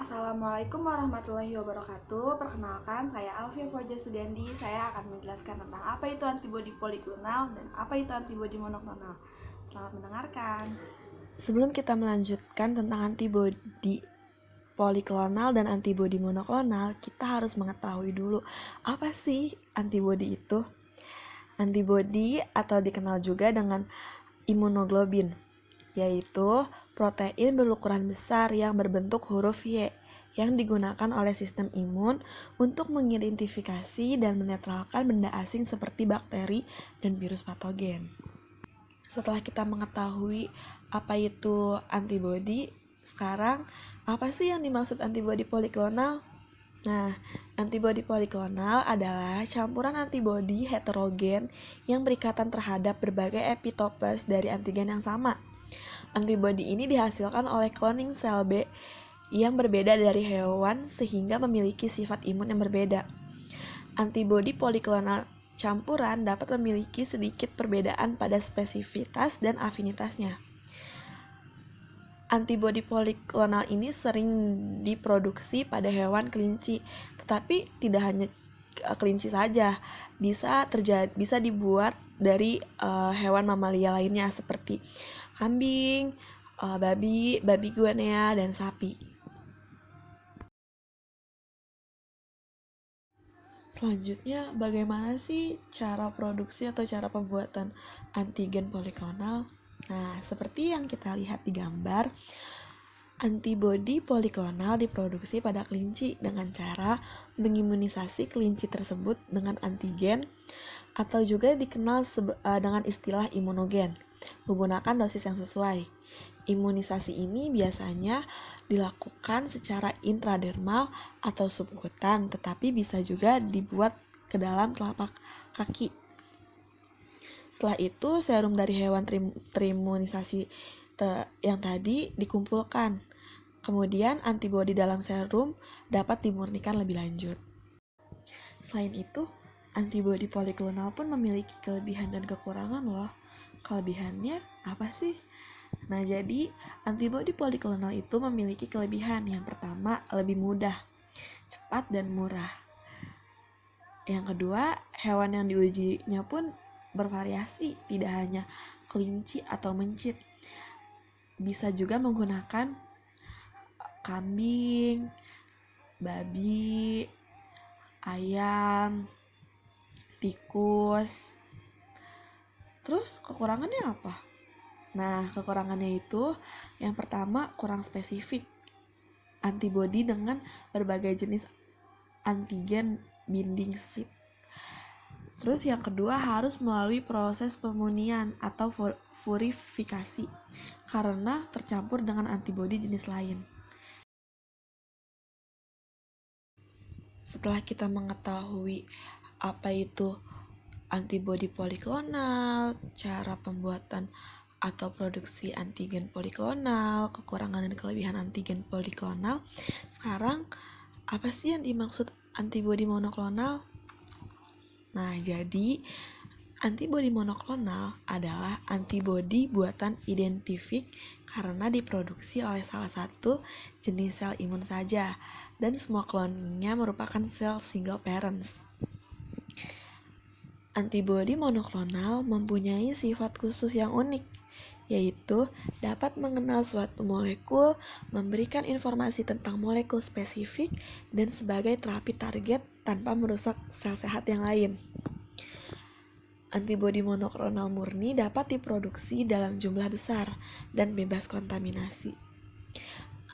Assalamualaikum warahmatullahi wabarakatuh. Perkenalkan, saya Alfia Fauja Sugandi. Saya akan menjelaskan tentang apa itu antibodi poliklonal dan apa itu antibodi monoklonal. Selamat mendengarkan. Sebelum kita melanjutkan tentang antibodi poliklonal dan antibodi monoklonal, kita harus mengetahui dulu apa sih antibodi itu. Antibodi atau dikenal juga dengan imunoglobin, yaitu protein berukuran besar yang berbentuk huruf Y yang digunakan oleh sistem imun untuk mengidentifikasi dan menetralkan benda asing seperti bakteri dan virus patogen. Setelah kita mengetahui apa itu antibodi, sekarang apa sih yang dimaksud antibodi poliklonal? Nah, antibodi poliklonal adalah campuran antibodi heterogen yang berikatan terhadap berbagai epitopes dari antigen yang sama. Antibodi ini dihasilkan oleh cloning sel B yang berbeda dari hewan sehingga memiliki sifat imun yang berbeda. Antibodi poliklonal campuran dapat memiliki sedikit perbedaan pada spesifitas dan afinitasnya. Antibodi poliklonal ini sering diproduksi pada hewan kelinci, tetapi tidak hanya kelinci saja, bisa dibuat dari hewan mamalia lainnya seperti kambing, babi guinea, dan sapi. Selanjutnya, bagaimana sih cara produksi atau cara pembuatan antigen poliklonal? Nah, seperti yang kita lihat di gambar, antibodi poliklonal diproduksi pada kelinci dengan cara mengimunisasi kelinci tersebut dengan antigen atau juga dikenal dengan istilah imunogen, menggunakan dosis yang sesuai. Imunisasi ini biasanya dilakukan secara intradermal atau subkutan, tetapi bisa juga dibuat ke dalam telapak kaki. Setelah itu, serum dari hewan terimunisasi yang tadi dikumpulkan. Kemudian, antibodi dalam serum dapat dimurnikan lebih lanjut. Selain itu, antibodi poliklonal pun memiliki kelebihan dan kekurangan loh. Kelebihannya apa sih? Nah, jadi antibodi poliklonal itu memiliki kelebihan. Yang pertama, lebih mudah, cepat, dan murah. Yang kedua, hewan yang diujinya pun bervariasi, tidak hanya kelinci atau mencit. Bisa juga menggunakan kambing, babi, ayam, tikus. Terus kekurangannya apa? Nah, kekurangannya itu yang pertama kurang spesifik. Antibodi dengan berbagai jenis antigen binding site. Terus yang kedua harus melalui proses pemunian atau purifikasi karena tercampur dengan antibodi jenis lain. Setelah kita mengetahui apa itu antibodi poliklonal, cara pembuatan atau produksi antigen poliklonal, kekurangan dan kelebihan antigen poliklonal, sekarang apa sih yang dimaksud antibodi monoklonal? Nah, jadi antibodi monoklonal adalah antibodi buatan identifik karena diproduksi oleh salah satu jenis sel imun saja dan semua klonnya merupakan sel single parents. Antibodi monoklonal mempunyai sifat khusus yang unik, yaitu dapat mengenal suatu molekul, memberikan informasi tentang molekul spesifik, dan sebagai terapi target tanpa merusak sel sehat yang lain. Antibodi monoklonal murni dapat diproduksi dalam jumlah besar dan bebas kontaminasi.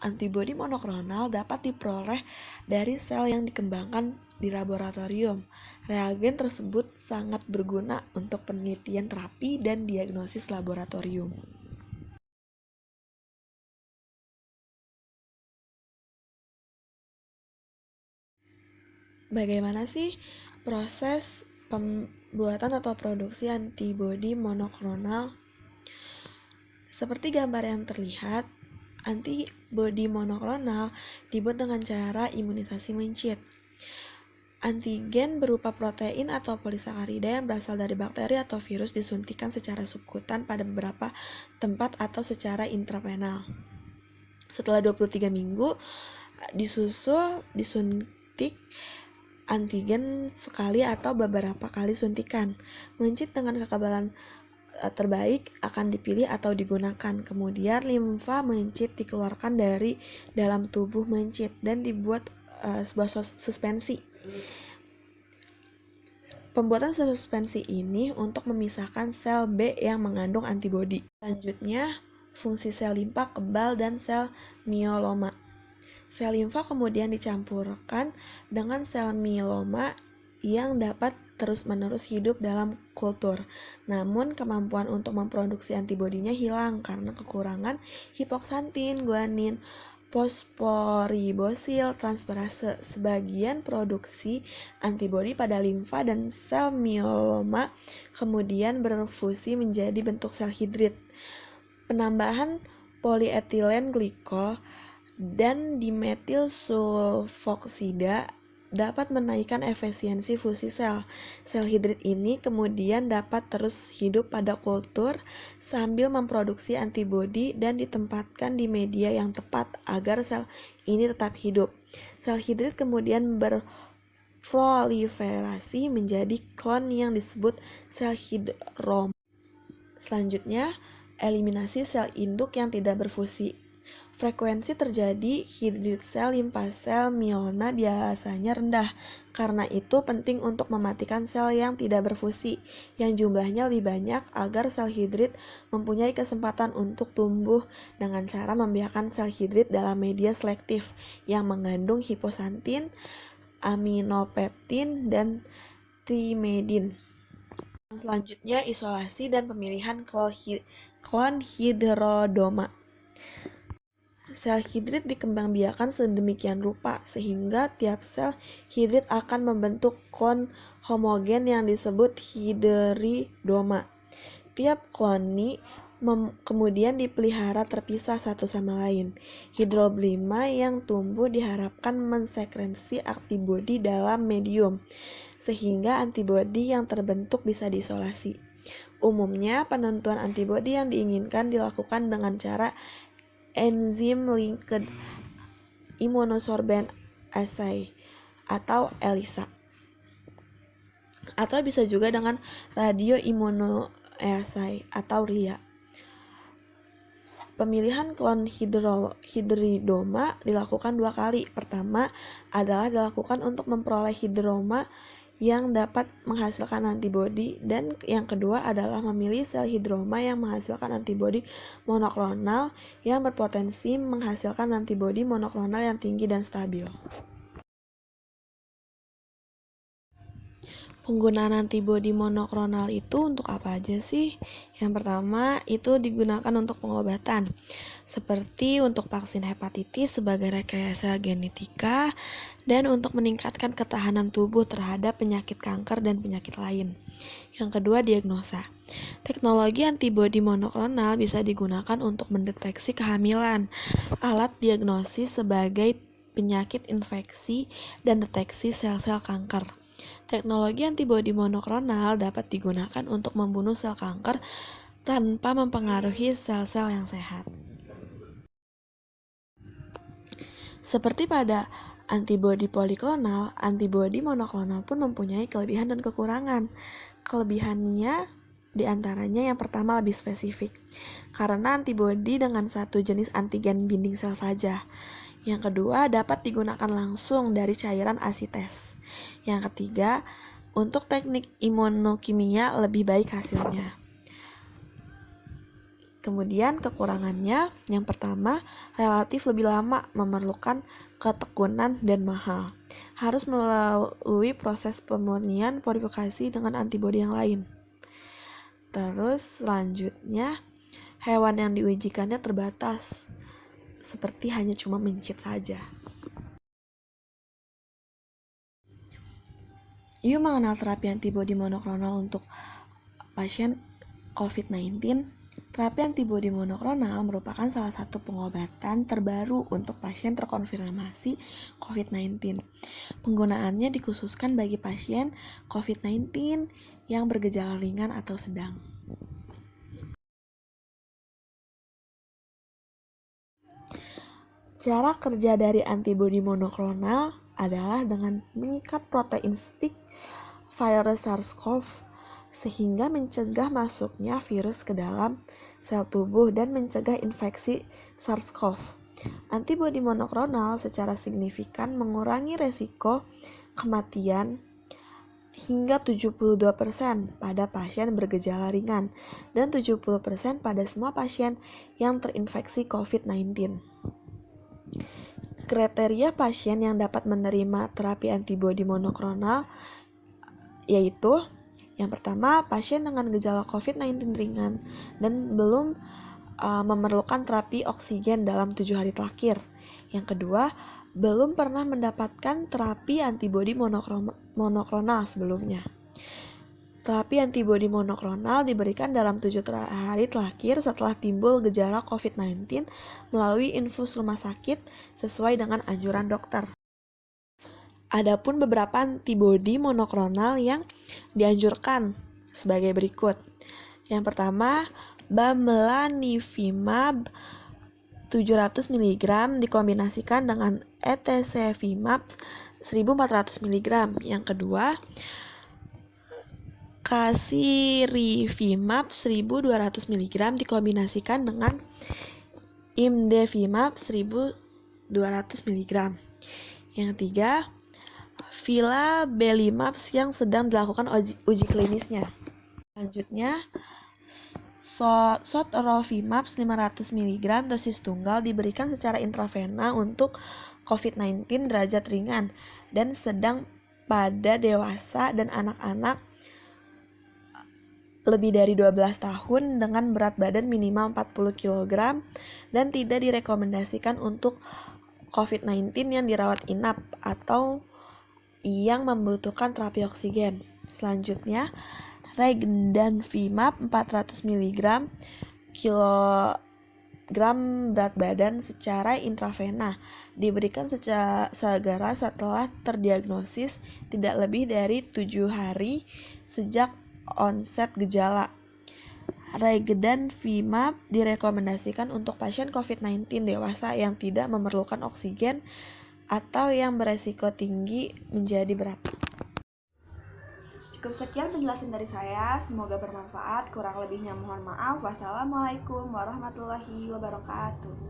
Antibodi monoklonal dapat diperoleh dari sel yang dikembangkan di laboratorium. Reagen tersebut sangat berguna untuk penelitian terapi dan diagnosis laboratorium. Bagaimana sih proses pembuatan atau produksi antibodi monoklonal? Seperti gambar yang terlihat, antibodi monoklonal dibuat dengan cara imunisasi mencit. Antigen berupa protein atau polisakarida yang berasal dari bakteri atau virus disuntikan secara subkutan pada beberapa tempat atau secara intravenal. Setelah 23 minggu, disusul disuntik antigen sekali atau beberapa kali suntikan. Mencit dengan kekebalan terbaik akan dipilih atau digunakan. Kemudian limfa mencit dikeluarkan dari dalam tubuh mencit dan dibuat sebuah suspensi. Pembuatan suspensi ini untuk memisahkan sel B yang mengandung antibodi. Selanjutnya, fungsi sel limfa kebal dan sel myeloma. Sel limfa kemudian dicampurkan dengan sel myeloma yang dapat terus-menerus hidup dalam kultur. Namun, kemampuan untuk memproduksi antibodinya hilang karena kekurangan hipoksantin, guanin, fosforibosil transferase. Sebagian produksi antibodi pada limfa dan sel myeloma kemudian berfusi menjadi bentuk sel hidrid. Penambahan polietilen glikol dan dimetil sulfoksida dapat menaikkan efisiensi fusi sel. Sel hidrid ini kemudian dapat terus hidup pada kultur sambil memproduksi antibodi dan ditempatkan di media yang tepat agar sel ini tetap hidup. Sel hidrid kemudian berproliferasi menjadi klon yang disebut sel hidroma. Selanjutnya, eliminasi sel induk yang tidak berfusi. Frekuensi terjadi hidrid sel limfa sel myeloma biasanya rendah. Karena itu penting untuk mematikan sel yang tidak berfusi, yang jumlahnya lebih banyak agar sel hidrid mempunyai kesempatan untuk tumbuh dengan cara membiarkan sel hidrid dalam media selektif yang mengandung hiposantin, aminopeptin, dan trimedin. Selanjutnya, isolasi dan pemilihan klon hidrodoma. Sel hidrid dikembangbiakan sedemikian rupa sehingga tiap sel hidrid akan membentuk klon homogen yang disebut hidridoma. Tiap kloni kemudian dipelihara terpisah satu sama lain. Hidroblima yang tumbuh diharapkan mensekresi antibodi dalam medium, sehingga antibodi yang terbentuk bisa diisolasi. Umumnya, penentuan antibodi yang diinginkan dilakukan dengan cara enzim linked immunosorbent assay atau ELISA, atau bisa juga dengan radioimmunoassay atau RIA. Pemilihan klon hidridoma dilakukan 2 kali. Pertama adalah dilakukan untuk memperoleh hidroma yang dapat menghasilkan antibodi, dan yang kedua adalah memilih sel hidroma yang menghasilkan antibodi monoklonal yang berpotensi menghasilkan antibodi monoklonal yang tinggi dan stabil. Penggunaan antibodi monoklonal itu untuk apa aja sih? Yang pertama, itu digunakan untuk pengobatan, seperti untuk vaksin hepatitis sebagai rekayasa genetika, dan untuk meningkatkan ketahanan tubuh terhadap penyakit kanker dan penyakit lain. Yang kedua, diagnosa. Teknologi antibodi monoklonal bisa digunakan untuk mendeteksi kehamilan, alat diagnosis sebagai penyakit infeksi, dan deteksi sel-sel kanker. Teknologi antibodi monoklonal dapat digunakan untuk membunuh sel kanker tanpa mempengaruhi sel-sel yang sehat. Seperti pada antibodi poliklonal, antibodi monoklonal pun mempunyai kelebihan dan kekurangan. Kelebihannya diantaranya yang pertama lebih spesifik, karena antibodi dengan satu jenis antigen binding sel saja. Yang kedua, dapat digunakan langsung dari cairan asites. Yang ketiga, untuk teknik imunokimia lebih baik hasilnya. Kemudian kekurangannya, yang pertama, relatif lebih lama, memerlukan ketekunan dan mahal. Harus melalui proses pemurnian purifikasi dengan antibodi yang lain. Terus selanjutnya, hewan yang diujikannya terbatas, seperti hanya cuma mencit saja. Yuk mengenal terapi antibodi monoklonal untuk pasien COVID-19. Terapi antibodi monoklonal merupakan salah satu pengobatan terbaru untuk pasien terkonfirmasi COVID-19. Penggunaannya dikhususkan bagi pasien COVID-19 yang bergejala ringan atau sedang. Cara kerja dari antibodi monoklonal adalah dengan mengikat protein spike virus SARS-CoV sehingga mencegah masuknya virus ke dalam sel tubuh dan mencegah infeksi SARS-CoV. Antibodi monoklonal secara signifikan mengurangi resiko kematian hingga 72% pada pasien bergejala ringan dan 70% pada semua pasien yang terinfeksi COVID-19. Kriteria pasien yang dapat menerima terapi antibodi monoklonal yaitu yang pertama, pasien dengan gejala COVID-19 ringan dan belum memerlukan terapi oksigen dalam 7 hari terakhir. Yang kedua, belum pernah mendapatkan terapi antibodi monoklonal sebelumnya. Terapi antibodi monoklonal diberikan dalam 7 hari terakhir setelah timbul gejala COVID-19 melalui infus rumah sakit sesuai dengan anjuran dokter. Adapun beberapa antibodi monoklonal yang dianjurkan sebagai berikut. Yang pertama, bamlanivimab 700 mg dikombinasikan dengan etesevimab 1400 mg. Yang kedua, casirivimab 1200 mg dikombinasikan dengan imdevimab 1200 mg. Yang ketiga, vilabelimab yang sedang dilakukan uji klinisnya. Selanjutnya, sotrovimab 500 mg dosis tunggal diberikan secara intravena untuk COVID-19 derajat ringan dan sedang pada dewasa dan anak-anak lebih dari 12 tahun dengan berat badan minimal 40 kg dan tidak direkomendasikan untuk COVID-19 yang dirawat inap atau yang membutuhkan terapi oksigen. Selanjutnya, regdanvimab 400 mg kilogram berat badan secara intravena diberikan segera setelah terdiagnosis tidak lebih dari 7 hari sejak onset gejala. Regdanvimab direkomendasikan untuk pasien COVID-19 dewasa yang tidak memerlukan oksigen atau yang beresiko tinggi menjadi berat. Cukup sekian penjelasan dari saya, semoga bermanfaat. Kurang lebihnya mohon maaf. Wassalamualaikum warahmatullahi wabarakatuh.